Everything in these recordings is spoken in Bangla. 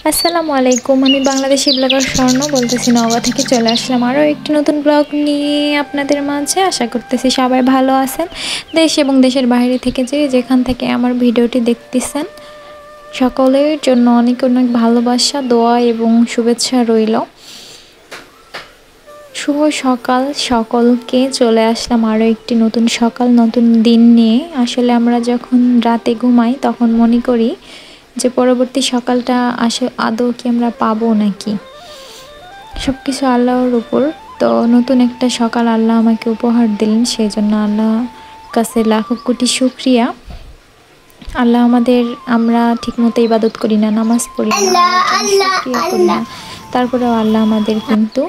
আসসালামু আলাইকুম। আমি বাংলাদেশি ব্লগার স্বর্ণ বলতেছি, নওগাঁ থেকে চলে আসলাম আরও একটি নতুন ব্লগ নিয়ে আপনাদের মাঝে। আশা করতেছি সবাই ভালো আছেন। দেশ এবং দেশের বাইরে থেকে যেখান থেকে আমার ভিডিওটি দেখতেছেন, সকলের জন্য অনেক অনেক ভালোবাসা, দোয়া এবং শুভেচ্ছা রইল। শুভ সকাল সকলকে। চলে আসলাম আরও একটি নতুন সকাল, নতুন দিন নিয়ে। আসলে আমরা যখন রাতে ঘুমাই তখন মনে করি যে পরবর্তী সকালটা আদৌ কি আমরা পাবো নাকি। সব কিছু আল্লাহর উপর। তো নতুন একটা সকাল আল্লাহ আমাকে উপহার দিলেন, সেই জন্য আল্লাহ কাছে লাখো কোটি শুকরিয়া। আল্লাহ আমরা ঠিকমতো ইবাদত করি না, নামাজ পড়ি না, শুকরিয়া করি না, তারপরেও আল্লাহ আমাদের কিন্তু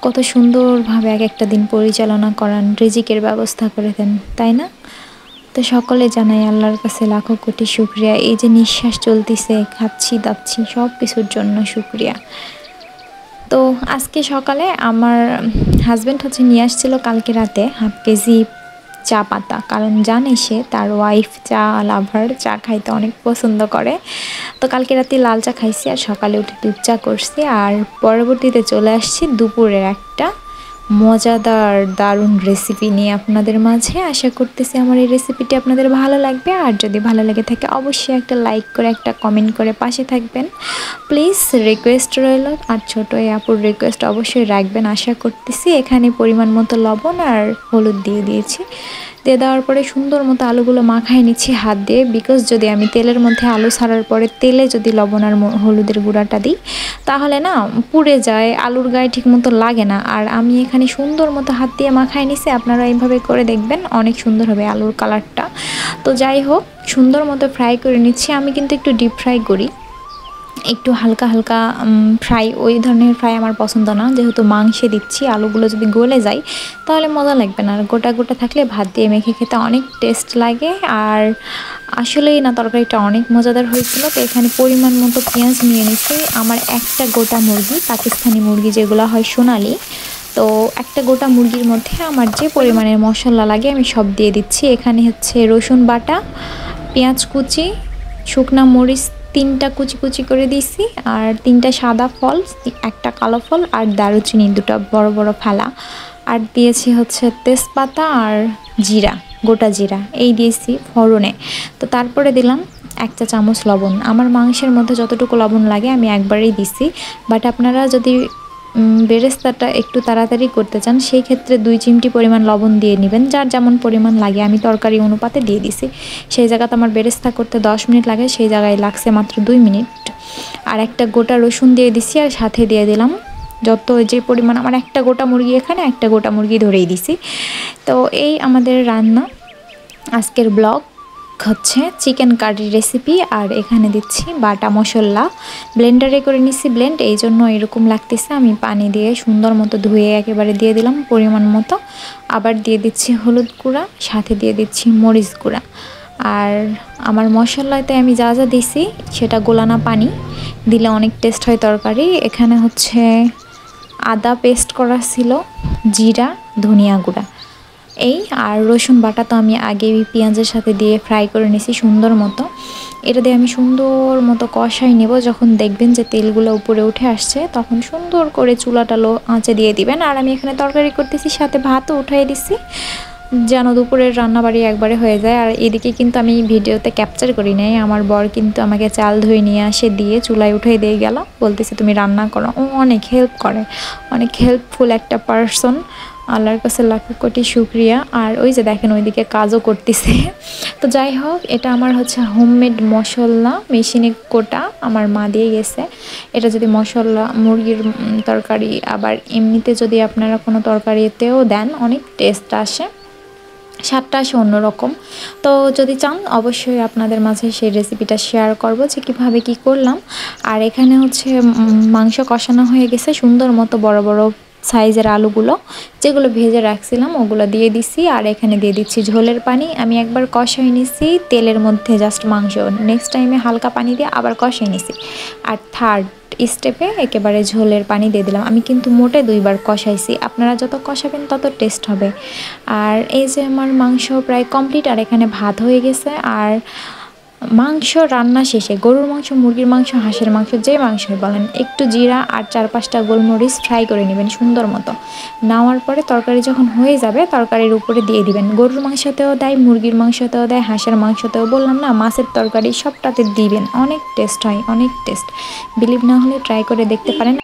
কত সুন্দরভাবে এক একটা দিন পরিচালনা করান, রিজিকের ব্যবস্থা করে দেন, তাই না? তো সকলে জানাই আল্লাহর কাছে লাখো কোটি শুকরিয়া। এই যে নিঃশ্বাস চলতেছে, খাচ্ছি দাচ্ছি, সব কিছুর জন্য শুকরিয়া। তো আজকে সকালে আমার হাজব্যান্ড নিয়ে আসছিল কালকে রাতে 1/2 কেজি চা পাতা, কারণ জানে সে তার ওয়াইফ চা লাভার, চা খাইতে অনেক পছন্দ করে। তো কালকে রাতে লাল চা খাইছি আর সকালে উঠে দুধ চা করছি। আর পরবর্তীতে চলে আসছি দুপুরের একটা মজাদার দারুণ রেসিপি নিয়ে আপনাদের মাঝে। আশা করতেছি আমার এই রেসিপিটি আপনাদের ভালো লাগবে। আর যদি ভালো লেগে থাকে অবশ্যই একটা লাইক করে, একটা কমেন্ট করে পাশে থাকবেন প্লিজ, রিকোয়েস্ট রইল। আর ছোটো এই আপুর রিকোয়েস্ট অবশ্যই রাখবেন আশা করতেছি। এখানে পরিমাণ মতো লবণ আর হলুদ দিয়ে দিয়েছি। দিয়ে দেওয়ার পরে সুন্দর মতো আলুগুলো মাখায় নিচ্ছি হাত দিয়ে, বিকজ যদি আমি তেলের মধ্যে আলু ছাড়ার পরে তেলে যদি লবণ আর হলুদের গুঁড়াটা দিই তাহলে না পুড়ে যায়, আলুর গায়ে ঠিক মতো লাগে না। আর আমি এখানে সুন্দর মতো হাত দিয়ে মাখায় নিছি, আপনারা এইভাবে করে দেখবেন অনেক সুন্দর হবে আলুর কালারটা। তো যাই হোক, সুন্দর মতো ফ্রাই করে নিচ্ছি। আমি কিন্তু একটু ডিপ ফ্রাই করি, একটু হালকা হালকা ফ্রাই। ওই ধরনের ফ্রাই আমার পছন্দ না, যেহেতু মাংসে দিচ্ছি। আলুগুলো যদি গলে যায় তাহলে মজা লাগবে না, আর গোটা গোটা থাকলে ভাত দিয়ে মেখে খেতে অনেক টেস্ট লাগে। আর আসলেই না তরকারিটা অনেক মজাদার হয়েছিল। তো এখানে পরিমাণ মতো পেঁয়াজ নিয়ে নিচ্ছি। আমার একটা গোটা মুরগি, পাকিস্তানি মুরগি যেগুলো হয় সোনালি, তো একটা গোটা মুরগির মধ্যে আমার যে পরিমাণের মশলা লাগে আমি সব দিয়ে দিচ্ছি। এখানে রসুন বাটা, পেঁয়াজ কুচি, শুকনা মরিচ 3টা কুচি কুচি করে দিয়েছি, আর 3টা সাদা ফল, একটা কালো ফল, আর দারুচিনি 2টা বড় বড় ফালা, আর দিয়েছি তেজপাতা আর জিরা, গোটা জিরা এই দিয়েছি ফোড়নে। তো তারপরে দিলাম 1 চা চামচ লবণ। আমার মাংসের মধ্যে যতটুকু লবণ লাগে আমি একবারেই দিছি, বাট আপনারা যদি বেরেস্তাটা একটু তাড়াতাড়ি করতে চান সেই ক্ষেত্রে 2 চিমটি পরিমাণ লবণ দিয়ে নেবেন, যার যেমন পরিমাণ লাগে। আমি তরকারি অনুপাতে দিয়ে দিছি। সেই জায়গাতে আমার বেরেস্তা করতে 10 মিনিট লাগে, সেই জায়গায় লাগছে মাত্র 2 মিনিট। আর একটা গোটা রসুন দিয়ে দিছি, আর সাথে দিয়ে দিলাম যে পরিমাণ আমার একটা গোটা মুরগি, এখানে একটা গোটা মুরগি ধরেই দিছি। তো এই আমাদের রান্না, আজকের ব্লগ চিকেন কারি রেসিপি। আর এখানে দিচ্ছি বাটা মশলা, ব্লেন্ডারে করে নিচ্ছি ব্লেন্ড, এই জন্য এরকম লাগতেছে। আমি পানি দিয়ে সুন্দর মতো ধুয়ে একেবারে দিয়ে দিলাম পরিমাণ মতো। আবার দিয়ে দিচ্ছি হলুদ গুঁড়া, সাথে দিয়ে দিচ্ছি মরিচ গুঁড়া। আর আমার মশলাতে আমি যা যা দিছি সেটা গোলানা পানি দিলে অনেক টেস্ট হয় তরকারি। এখানে আদা পেস্ট করা ছিল, জিরা, ধনিয়া গুঁড়া এই, আর রসুন বাটা তো আমি আগেই পেঁয়াজের সাথে দিয়ে ফ্রাই করে নিয়েছি সুন্দর মতো। এটা দিয়ে আমি সুন্দর মতো কষাই নেব। যখন দেখবেন যে তেলগুলো উপরে উঠে আসছে তখন সুন্দর করে চুলাটা লো আঁচে দিয়ে দিবেন। আর আমি এখানে তরকারি করতেছি, সাথে ভাতও উঠাই দিচ্ছি, যেন দুপুরের রান্নাবাড়ি একবারে হয়ে যায়। আর এদিকে কিন্তু আমি ভিডিওতে ক্যাপচার করি নাই, আমার বর কিন্তু আমাকে চাল ধুয়ে নিয়ে আসে দিয়ে চুলায় উঠাই দিয়ে গেল, বলতেছে তুমি রান্না করো। ও অনেক হেল্প করে, অনেক হেল্পফুল একটা পারসন। আল্লাহর কাছে লাখো কোটি শুকরিয়া। আর ওই যে দেখেন ওইদিকে কাজও করতেছে। তো যাই হোক, এটা আমার হোমমেড মশলা, মেশিনে কোটা, আমার মা দিয়ে গেছে। এটা যদি মশলা মুরগির তরকারি, আবার এমনিতে যদি আপনারা কোনো তরকারিতেও দেন অনেক টেস্ট আসে, স্বাদটা আসে অন্যরকম। তো যদি চান অবশ্যই আপনাদের মাঝে সেই রেসিপিটা শেয়ার করব যে কীভাবে কী করলাম। আর এখানে মাংস কষানো হয়ে গেছে, সুন্দর মতো বড় বড় সাইজের আলুগুলো যেগুলো ভেজে রাখছিলাম ওগুলো দিয়ে দিছি। আর এখানে দিয়ে দিচ্ছি ঝোলের পানি। আমি একবার কষাই নিছি তেলের মধ্যে জাস্ট মাংস, নেক্সট টাইমে হালকা পানি দিয়ে আবার কষাই নিছি। আর থার্ড স্টেপে একেবারে ঝোলের পানি দিয়ে দিলাম। আমি কিন্তু মোটে 2বার কষাইছি, আপনারা যত কষাবেন তত টেস্ট হবে। আর এই যে আমার মাংস প্রায় কমপ্লিট, আর এখানে ভাত হয়ে গেছে। আর মাংস রান্না শেষে গরুর মাংস, মুরগির মাংস, হাঁসের মাংস, যে মাংসই বলেন, একটু জিরা আর 4-5টা গোলমরিচ ফ্রাই করে নেবেন সুন্দর মতো। নেওয়ার পরে তরকারি যখন হয়ে যাবে তরকারির উপরে দিয়ে দিবেন। গরুর মাংসতেও দেয়, মুরগির মাংসতেও দেয়, হাঁসের মাংসতেও, বললাম না, মাছের তরকারি সবটাতে দিবেন। অনেক টেস্ট হয়, অনেক টেস্ট। বিলিভ না হলে ট্রাই করে দেখতে পারেন।